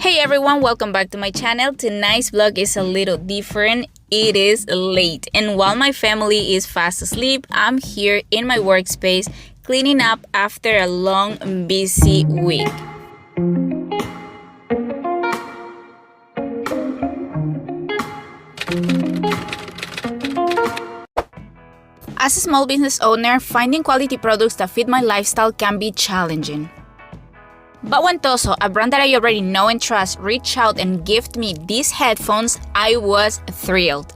Hey everyone, welcome back to my channel. Tonight's vlog is a little different. It is late, and while my family is fast asleep, I'm here in my workspace cleaning up after a long, busy week. As a small business owner, finding quality products that fit my lifestyle can be challenging. But when Tozo, a brand that I already know and trust, reached out and gifted me these headphones, I was thrilled.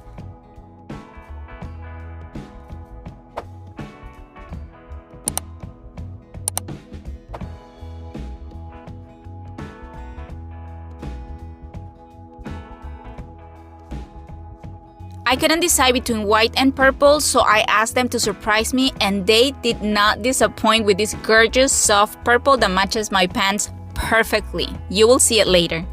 I couldn't decide between white and purple, so I asked them to surprise me, and they did not disappoint with this gorgeous soft purple that matches my pants perfectly. You will see it later.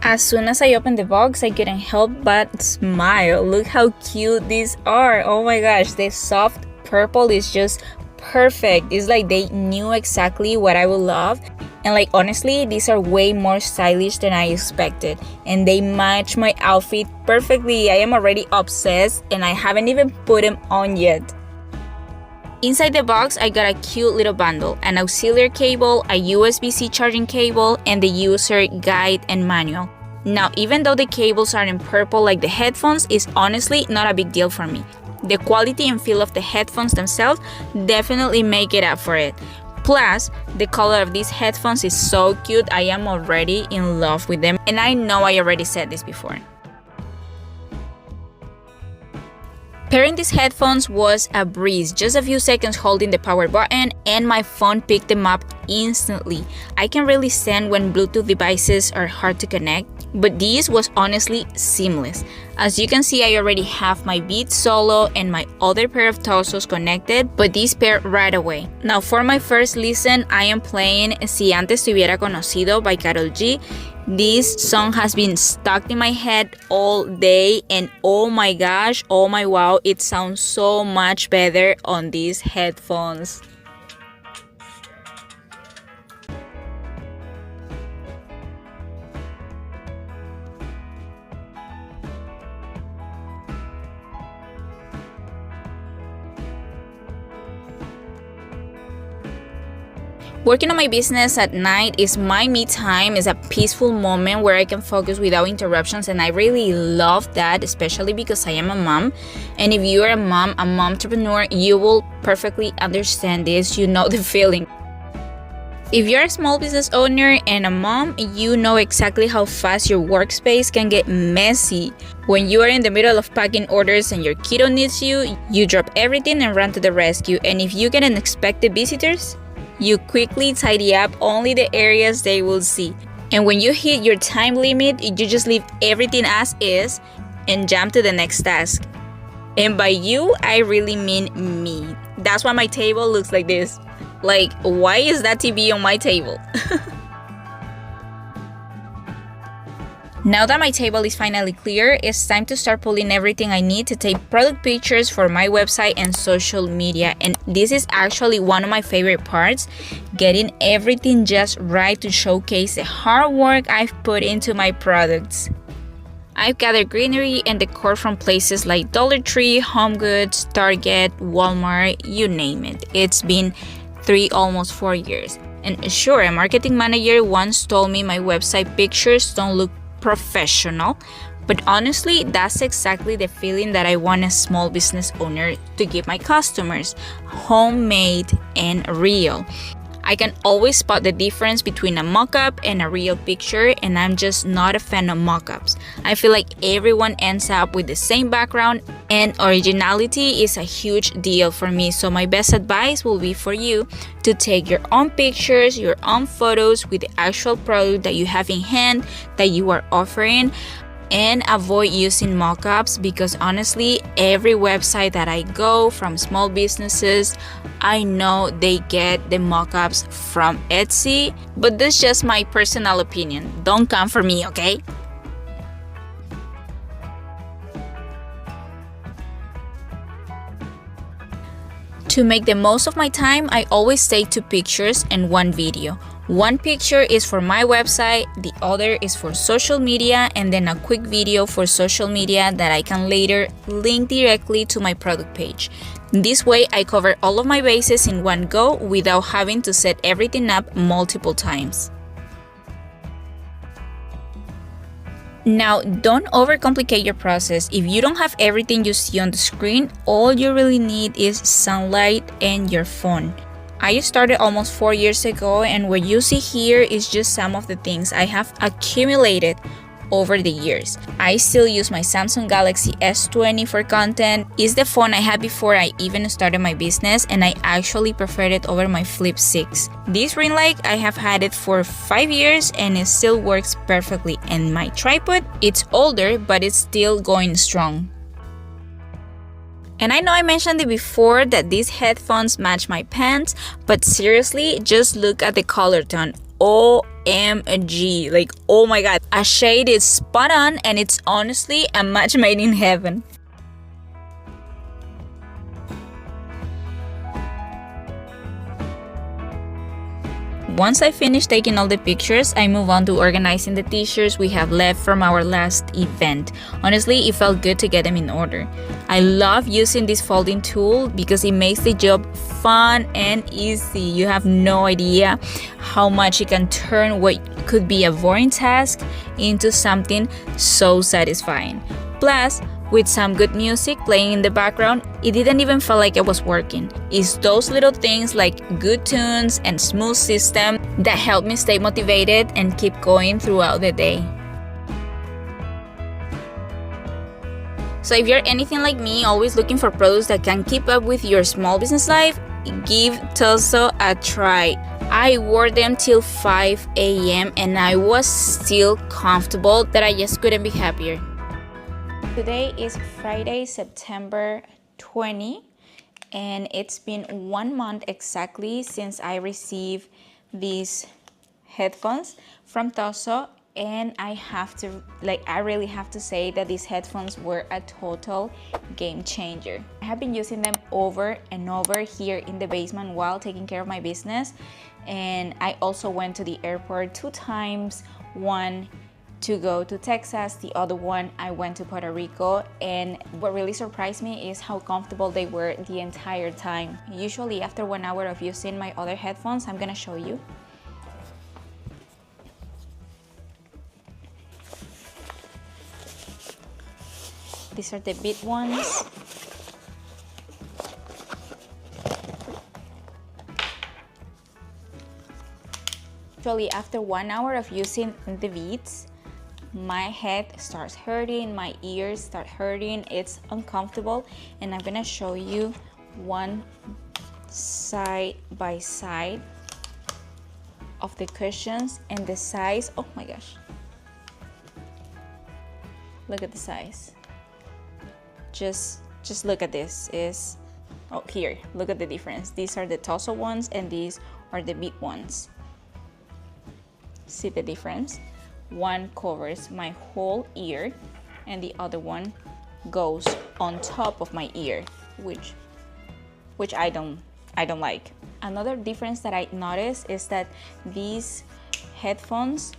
As soon as I opened the box, I couldn't help but smile. Look how cute these are. Oh my gosh, the soft purple is just perfect. It's like they knew exactly what I would love. And like honestly, these are way more stylish than I expected, and they match my outfit perfectly. I am already obsessed, and I haven't even put them on yet. Inside the box, I got a cute little bundle, an auxiliary cable, a USB-C charging cable, and the user guide and manual. Now, even though the cables are in purple like the headphones, it's honestly not a big deal for me. The quality and feel of the headphones themselves definitely make it up for it. Plus, the color of these headphones is so cute. I am already in love with them, and I know I already said this before. Pairing these headphones was a breeze. Just a few seconds holding the power button and my phone picked them up instantly. I can really stand when Bluetooth devices are hard to connect, but this was honestly seamless. As you can see, I already have my Beats Solo and my other pair of Tozos connected, but these pair right away. Now for my first listen, I am playing Si Antes Te Hubiera Conocido by Karol G. This song has been stuck in my head all day, and oh my gosh, oh my wow, it sounds so much better on these headphones. Working on my business at night is my me time. It's a peaceful moment where I can focus without interruptions, and I really love that, especially because I am a mom. And if you are a mom entrepreneur, you will perfectly understand this. You know the feeling. If you're a small business owner and a mom, you know exactly how fast your workspace can get messy. When you are in the middle of packing orders and your kiddo needs you, you drop everything and run to the rescue. And if you get unexpected visitors, you quickly tidy up only the areas they will see. And when you hit your time limit, you just leave everything as is and jump to the next task. And by you, I really mean me. That's why my table looks like this. Like, why is that TV on my table? Now that my table is finally clear, it's time to start pulling everything I need to take product pictures for my website and social media. And this is actually one of my favorite parts, getting everything just right to showcase the hard work I've put into my products. I've gathered greenery and decor from places like Dollar Tree, Home Goods, Target, Walmart, you name it. It's been almost 4 years. And sure, a marketing manager once told me my website pictures don't look professional, but honestly, that's exactly the feeling that I want a small business owner to give my customers: homemade and real. I can always spot the difference between a mock-up and a real picture, and I'm just not a fan of mock-ups. I feel like everyone ends up with the same background, and originality is a huge deal for me. So my best advice will be for you to take your own pictures, your own photos with the actual product that you have in hand, that you are offering, and avoid using mock-ups, because honestly, every website that I go from small businesses, I know they get the mock-ups from Etsy, but that's just my personal opinion. Don't come for me, okay? To make the most of my time, I always take 2 pictures and 1 video. One picture is for my website, the other is for social media, and then a quick video for social media that I can later link directly to my product page. This way, I cover all of my bases in one go without having to set everything up multiple times. Now, don't overcomplicate your process. If you don't have everything you see on the screen, all you really need is sunlight and your phone. I started almost 4 years ago, and what you see here is just some of the things I have accumulated over the years. I still use my Samsung Galaxy S20 for content. It's the phone I had before I even started my business, and I actually preferred it over my Flip 6. This ring light, I have had it for 5 years and it still works perfectly. And my tripod, it's older but it's still going strong. And I know I mentioned it before that these headphones match my pants, but seriously, just look at the color tone. OMG, like, oh my god, a shade is spot on, and it's honestly a match made in heaven. Once I finish taking all the pictures, I move on to organizing the t-shirts we have left from our last event. Honestly, it felt good to get them in order. I love using this folding tool because it makes the job fun and easy. You have no idea how much it can turn what could be a boring task into something so satisfying. Plus, with some good music playing in the background, it didn't even feel like it was working. It's those little things like good tunes and smooth system that help me stay motivated and keep going throughout the day. So if you're anything like me, always looking for products that can keep up with your small business life, give Tozo a try. I wore them till 5 a.m. and I was still comfortable that I just couldn't be happier. Today is Friday, September 20, and it's been 1 month exactly since I received these headphones from Tozo, and I really have to say that these headphones were a total game changer. I have been using them over and over here in the basement while taking care of my business, and I also went to the airport 2 times, one to go to Texas, the other one I went to Puerto Rico, and what really surprised me is how comfortable they were the entire time. Usually after 1 hour of using my other headphones, I'm gonna show you. These are the big ones. Usually after 1 hour of using the Beats, my head starts hurting, my ears start hurting, it's uncomfortable, and I'm gonna show you one side by side of the cushions and the size. Oh my gosh, look at the size. Just look at this. Here, look at the difference. These are the Tozo ones and these are the big ones. See the difference? One covers my whole ear and the other one goes on top of my ear, which I don't like. Another difference that I noticed is that these headphones,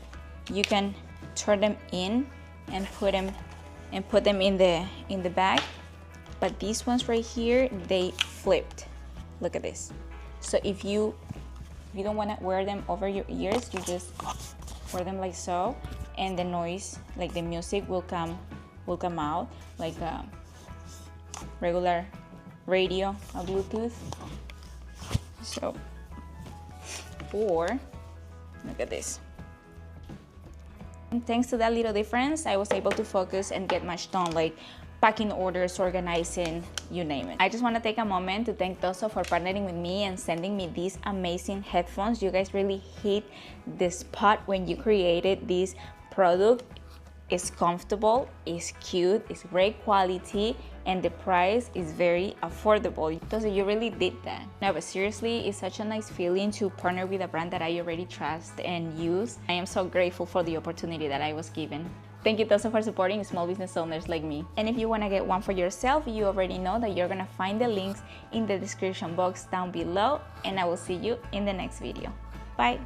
you can turn them in and put them in the bag, but these ones right here, they flipped. Look at this. So if you don't want to wear them over your ears, you just wear them like so, and the noise, like the music, will come out like a regular radio, a Bluetooth. So, or look at this. And thanks to that little difference, I was able to focus and get much done, like packing orders, organizing, you name it. I just want to take a moment to thank Tozo for partnering with me and sending me these amazing headphones. You guys really hit the spot when you created this product. It's comfortable, it's cute, it's great quality, and the price is very affordable. Tozo, you really did that. No, but seriously, it's such a nice feeling to partner with a brand that I already trust and use. I am so grateful for the opportunity that I was given. Thank you, Tozo, for supporting small business owners like me. And if you want to get one for yourself, you already know that you're going to find the links in the description box down below. And I will see you in the next video. Bye!